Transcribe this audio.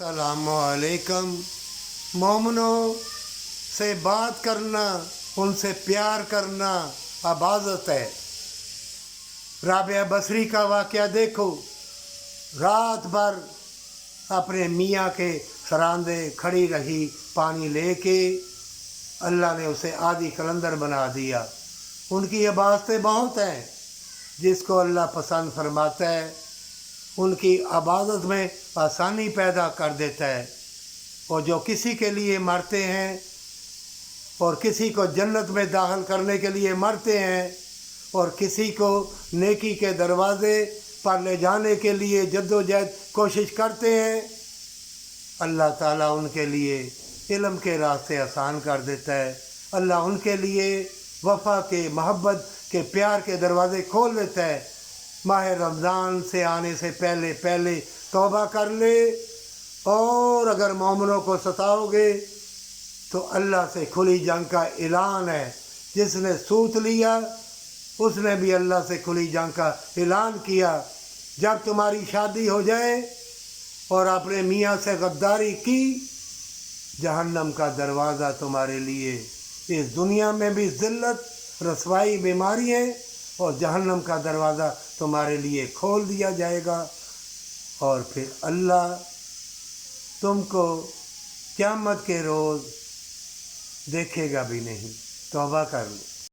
अस्सलामुअलैकुम। मोमिनों से बात करना, उनसे प्यार करना इबादत है। राबिया बसरी का वाक़या देखो, रात भर अपने मियाँ के सरांदे खड़ी रही पानी लेके। अल्लाह ने उसे आधी कलंदर बना दिया। उनकी इबादतें बहुत हैं जिसको अल्लाह पसंद फरमाता है, उनकी इबादत में आसानी पैदा कर देता है। और जो किसी के लिए मरते हैं और किसी को जन्नत में दाखिल करने के लिए मरते हैं और किसी को नेकी के दरवाज़े पर ले जाने के लिए जद्दोजहद कोशिश करते हैं, अल्लाह ताला उनके लिए इल्म के रास्ते आसान कर देता है। अल्लाह उनके लिए वफ़ा के, मोहब्बत के, प्यार के दरवाज़े खोल देता है। माह रमज़ान से आने से पहले पहले तौबा कर ले, और अगर मोमिनों को सताओगे तो अल्लाह से खुली जंग का ऐलान है। जिसने सूत लिया उसने भी अल्लाह से खुली जंग का ऐलान किया। जब तुम्हारी शादी हो जाए और अपने मियाँ से गद्दारी की, जहन्नम का दरवाज़ा तुम्हारे लिए इस दुनिया में भी ज़िल्लत, रसवाई, बीमारी है, और जहन्नम का दरवाज़ा तुम्हारे लिए खोल दिया जाएगा। और फिर अल्लाह तुमको क़यामत के रोज़ देखेगा भी नहीं। तौबा कर लो।